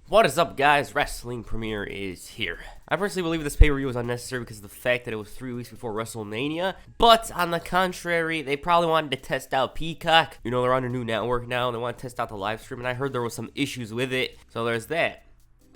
What is up, guys? Wrestling Premiere is here. I personally believe this pay-per-view was unnecessary because of the fact that it was 3 weeks before WrestleMania. But on the contrary, they probably wanted to test out Peacock. You know, they're on a new network now, and they want to test out the live stream, and I heard there was some issues with it. So there's that.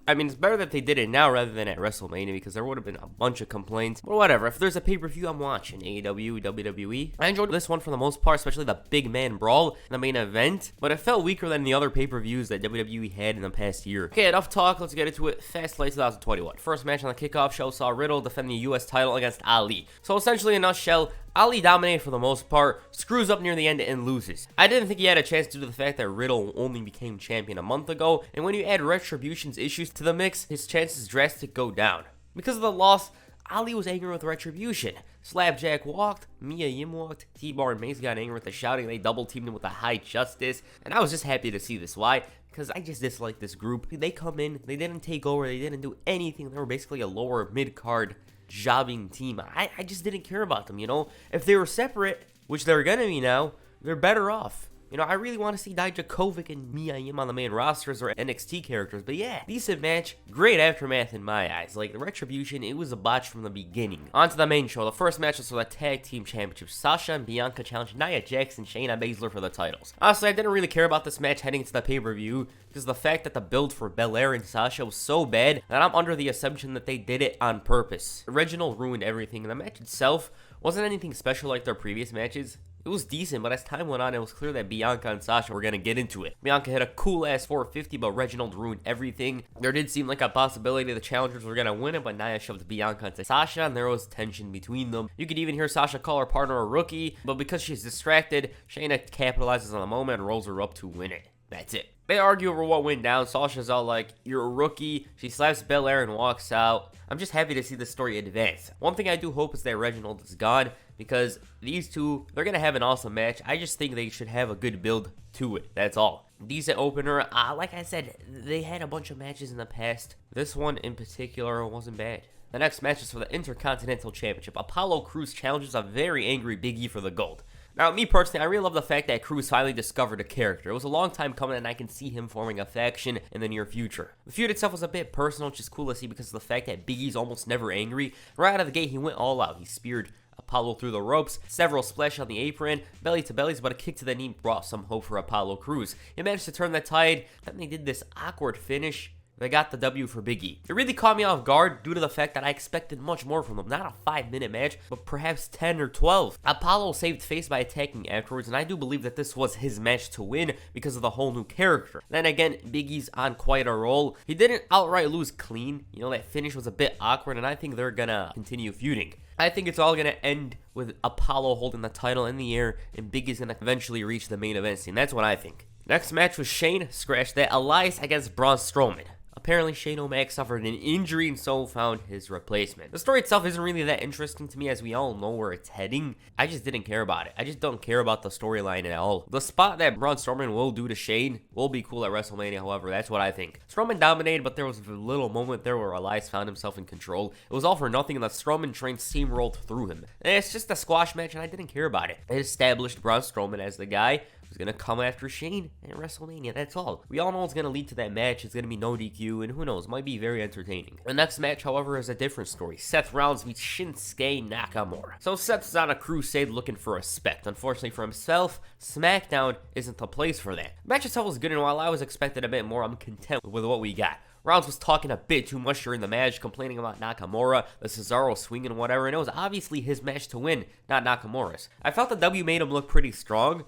I mean, it's better that they did it now rather than at WrestleMania because there would have been a bunch of complaints. But whatever, if there's a pay-per-view I'm watching, AEW, WWE, I enjoyed this one for the most part, especially the big man brawl in the main event. But it felt weaker than the other pay-per-views that WWE had in the past year. Okay, enough talk, let's get into it. Fastlane 2021. First match on the kickoff show saw Riddle defend the US title against Ali. So essentially, in a nutshell, Ali dominated for the most part, screws up near the end and loses. I didn't think he had a chance due to the fact that Riddle only became champion a month ago, and when you add Retribution's issues to the mix, his chances drastically go down. Because of the loss, Ali was angry with Retribution. Slapjack walked, Mia Yim walked, T-Bar and Mace got angry with the shouting, they double teamed him with the high justice, and I was just happy to see this. Why? Because I just dislike this group. They come in, they didn't take over, they didn't do anything, they were basically a lower mid-card jobbing team. I just didn't care about them, you know? If they were separate, which they're gonna be now, they're better off. You know, I really want to see Dijakovic and Mia Yim on the main rosters or NXT characters, but yeah, decent match, great aftermath in my eyes. Like, the Retribution, it was a botch from the beginning. On to the main show. The first match was for the Tag Team Championship. Sasha and Bianca challenged Nia Jax and Shayna Baszler for the titles. Honestly, I didn't really care about this match heading into the pay-per-view because the fact that the build for Belair and Sasha was so bad that I'm under the assumption that they did it on purpose. Reginald ruined everything, and the match itself wasn't anything special like their previous matches. It was decent, but as time went on, it was clear that Bianca and Sasha were going to get into it. Bianca hit a cool-ass 450, but Reginald ruined everything. There did seem like a possibility the challengers were going to win it, but Nia shoved Bianca into Sasha, and there was tension between them. You could even hear Sasha call her partner a rookie, but because she's distracted, Shayna capitalizes on the moment and rolls her up to win it. That's it. They argue over what went down. Sasha's all like, "You're a rookie." She slaps Belair and walks out. I'm just happy to see the story advance. One thing I do hope is that Reginald is gone, because these two, they're going to have an awesome match. I just think they should have a good build to it. That's all. Decent opener. Like I said, they had a bunch of matches in the past. This one in particular wasn't bad. The next match is for the Intercontinental Championship. Apollo Crews challenges a very angry Big E for the gold. Now, me personally, I really love the fact that Crews finally discovered a character. It was a long time coming, and I can see him forming a faction in the near future. The feud itself was a bit personal, which is cool to see because of the fact that Big E's almost never angry. Right out of the gate, he went all out. He speared Apollo through the ropes, several splash on the apron, belly to bellies, but a kick to the knee brought some hope for Apollo Crews. He managed to turn the tide, then they did this awkward finish. They got the W for Big E. It really caught me off guard due to the fact that I expected much more from them. Not a 5-minute match, but perhaps 10 or 12. Apollo saved face by attacking afterwards, and I do believe that this was his match to win because of the whole new character. Then again, Big E's on quite a roll. He didn't outright lose clean. You know, that finish was a bit awkward, and I think they're gonna continue feuding. I think it's all gonna end with Apollo holding the title in the air, and Big E's gonna eventually reach the main event scene. That's what I think. Next match was Shane, scratch that, Elias against Braun Strowman. Apparently, Shane O'Mac suffered an injury and so found his replacement. The story itself isn't really that interesting to me, as we all know where it's heading. I just didn't care about it. I just don't care about the storyline at all. The spot that Braun Strowman will do to Shane will be cool at WrestleMania, however, that's what I think. Strowman dominated, but there was a little moment there where Elias found himself in control. It was all for nothing, and the Strowman train steamrolled through him. And it's just a squash match, and I didn't care about it. It established Braun Strowman as the guy who's gonna come after Shane at WrestleMania. That's all. We all know it's gonna lead to that match. It's gonna be no DQ, and who knows, might be very entertaining. The next match, however, is a different story. Seth Rollins meets Shinsuke Nakamura. So Seth's on a crusade looking for respect. Unfortunately for himself, SmackDown isn't the place for that. The match itself was good, and while I was expecting a bit more, I'm content with what we got. Rollins was talking a bit too much during the match, complaining about Nakamura, the Cesaro swing and whatever, and it was obviously his match to win, not Nakamura's. I felt the W made him look pretty strong,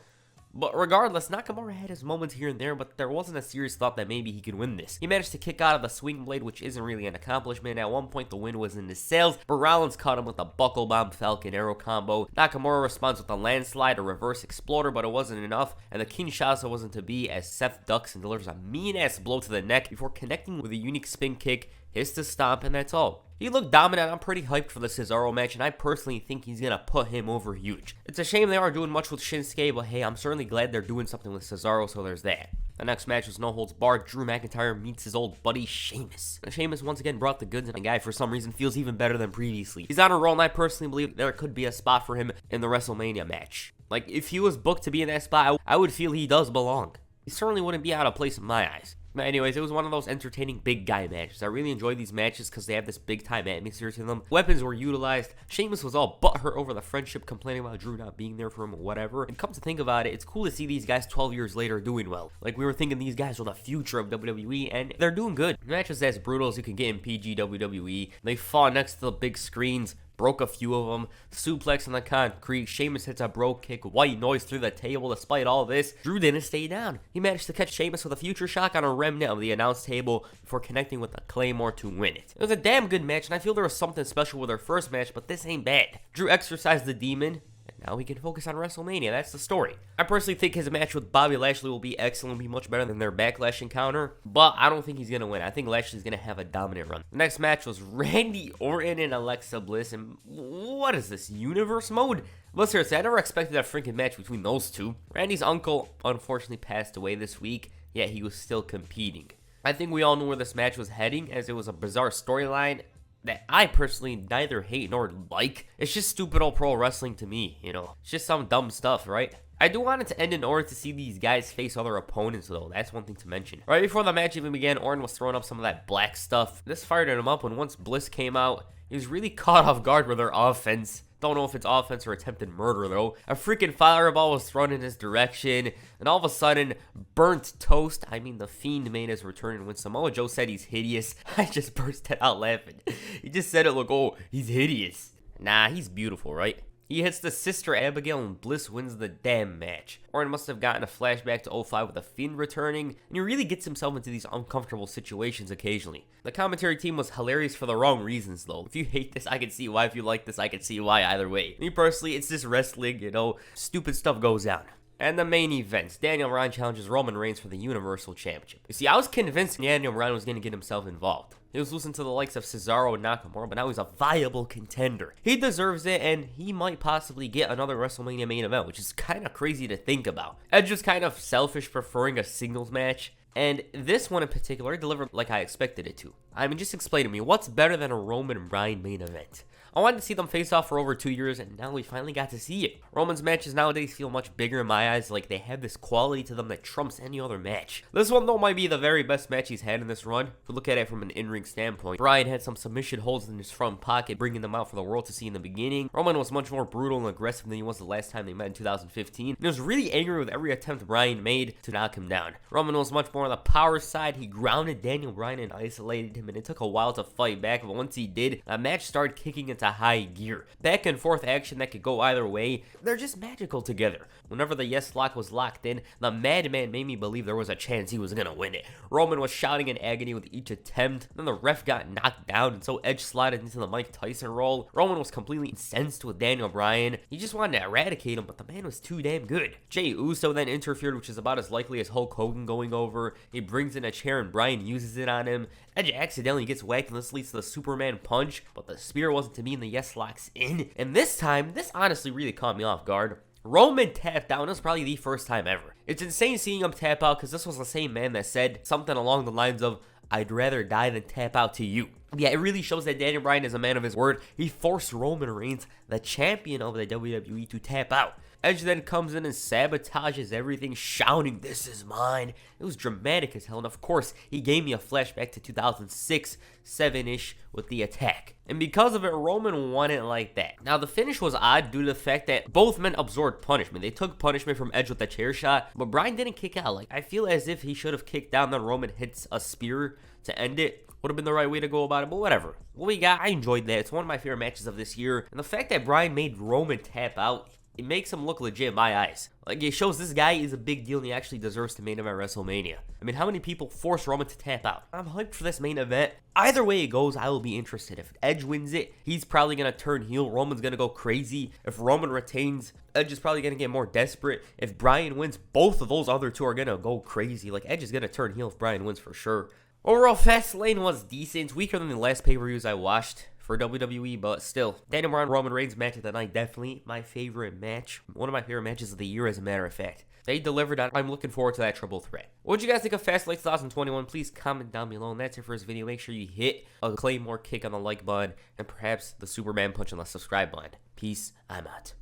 but regardless, Nakamura had his moments here and there, but there wasn't a serious thought that maybe he could win this. He managed to kick out of the swing blade, which isn't really an accomplishment. At one point, the win was in his sails, but Rollins caught him with a buckle bomb Falcon Arrow combo. Nakamura responds with a landslide, a reverse exploder, but it wasn't enough, and the Kinshasa wasn't to be as Seth ducks and delivers a mean-ass blow to the neck before connecting with a unique spin kick, hits the stomp, and that's all. He looked dominant. I'm pretty hyped for the Cesaro match, and I personally think he's going to put him over huge. It's a shame they aren't doing much with Shinsuke, but hey, I'm certainly glad they're doing something with Cesaro, so there's that. The next match was no holds barred. Drew McIntyre meets his old buddy Sheamus. Sheamus once again brought the goods, and the guy for some reason feels even better than previously. He's on a roll, and I personally believe there could be a spot for him in the WrestleMania match. Like, if he was booked to be in that spot, I would feel he does belong. He certainly wouldn't be out of place in my eyes. But anyways, it was one of those entertaining big guy matches. I really enjoy these matches because they have this big time atmosphere to them. Weapons were utilized. Sheamus was all butthurt over the friendship, complaining about Drew not being there for him or whatever. And come to think about it, it's cool to see these guys 12 years later doing well. Like, we were thinking these guys were the future of WWE, and they're doing good. The match is as brutal as you can get in PG WWE. They fought next to the big screens, broke a few of them, suplex on the concrete, Sheamus hits a bro kick, white noise through the table. Despite all this, Drew didn't stay down. He managed to catch Sheamus with a future shock on a remnant of the announce table before connecting with a Claymore to win it. It was a damn good match, and I feel there was something special with their first match, but this ain't bad. Drew exercised the demon, and now he can focus on WrestleMania. That's the story. I personally think his match with Bobby Lashley will be excellent, be much better than their Backlash encounter, but I don't think he's going to win. I think Lashley's going to have a dominant run. The next match was Randy Orton and Alexa Bliss, and what is this, universe mode? But seriously, I never expected a freaking match between those two. Randy's uncle unfortunately passed away this week, yet he was still competing. I think we all knew where this match was heading, as it was a bizarre storyline that I personally neither hate nor like. It's just stupid old pro wrestling to me, you know. It's just some dumb stuff, right? I do want it to end in order to see these guys face other opponents, though. That's one thing to mention. Right before the match even began, Orton was throwing up some of that black stuff. This fired him up when once Bliss came out, he was really caught off guard with their offense. Don't know if it's offense or attempted murder, though. A freaking fireball was thrown in his direction, and all of a sudden, Burnt Toast, the Fiend, made his return, and when Samoa Joe said he's hideous, I just bursted out laughing. He just said it like, oh, he's hideous. Nah, he's beautiful, right? He hits the Sister Abigail, and Bliss wins the damn match. Orton must have gotten a flashback to 05 with the Fiend returning, and he really gets himself into these uncomfortable situations occasionally. The commentary team was hilarious for the wrong reasons, though. If you hate this, I can see why. If you like this, I can see why. Either way. Me personally, it's just wrestling, you know, stupid stuff goes down. And the main event, Daniel Bryan challenges Roman Reigns for the Universal Championship. You see, I was convinced Daniel Bryan was going to get himself involved. He was losing to the likes of Cesaro and Nakamura, but now he's a viable contender. He deserves it, and he might possibly get another WrestleMania main event, which is kind of crazy to think about. Edge was kind of selfish preferring a singles match, and this one in particular delivered like I expected it to. Just explain to me, what's better than a Roman and Bryan main event? I wanted to see them face off for over 2 years, and now we finally got to see it. Roman's matches nowadays feel much bigger in my eyes, like they have this quality to them that trumps any other match. This one, though, might be the very best match he's had in this run. If we look at it from an in-ring standpoint, Bryan had some submission holds in his front pocket, bringing them out for the world to see in the beginning. Roman was much more brutal and aggressive than he was the last time they met in 2015, and he was really angry with every attempt Bryan made to knock him down. Roman was much more on the power side. He grounded Daniel Bryan and isolated him, and it took a while to fight back, but once he did, the match started kicking into high gear. Back and forth action that could go either way. They're just magical together. Whenever the yes lock was locked in, the Madman made me believe there was a chance he was gonna win it. Roman was shouting in agony with each attempt. Then the ref got knocked down, and so Edge slotted into the Mike Tyson role. Roman was completely incensed with Daniel Bryan. He just wanted to eradicate him, but the man was too damn good. Jey Uso then interfered, which is about as likely as Hulk Hogan going over. He brings in a chair, and Bryan uses it on him. Edge accidentally gets whacked, and this leads to the Superman punch, but the spear wasn't to be, and the yes locks in. And this time, this honestly really caught me off guard. Roman tapped out, and it was probably the first time ever. It's insane seeing him tap out, because this was the same man that said something along the lines of, "I'd rather die than tap out to you." Yeah, it really shows that Daniel Bryan is a man of his word. He forced Roman Reigns, the champion of the WWE, to tap out. Edge then comes in and sabotages everything, shouting, "This is mine." It was dramatic as hell, and of course, he gave me a flashback to 2006, 7-ish with the attack. And because of it, Roman won it like that. Now, the finish was odd due to the fact that both men absorbed punishment. They took punishment from Edge with the chair shot, but Bryan didn't kick out. Like, I feel as if he should have kicked down, then Roman hits a spear to end it. Would have been the right way to go about it, but whatever. What we got, I enjoyed that. It's one of my favorite matches of this year. And the fact that Bryan made Roman tap out, it makes him look legit in my eyes. Like, it shows this guy is a big deal and he actually deserves to main event WrestleMania. How many people force Roman to tap out? I'm hyped for this main event. Either way it goes, I will be interested. If Edge wins it, he's probably going to turn heel. Roman's going to go crazy. If Roman retains, Edge is probably going to get more desperate. If Bryan wins, both of those other two are going to go crazy. Like, Edge is going to turn heel if Bryan wins for sure. Overall, Fastlane was decent. Weaker than the last pay-per-views I watched for WWE, but still. Daniel Bryan, Roman Reigns match of the night, definitely my favorite match. One of my favorite matches of the year, as a matter of fact. They delivered on. I'm looking forward to that triple threat. What did you guys think of Fastlane 2021? Please comment down below. And that's it for this video. Make sure you hit a Claymore kick on the like button and perhaps the Superman punch on the subscribe button. Peace. I'm out.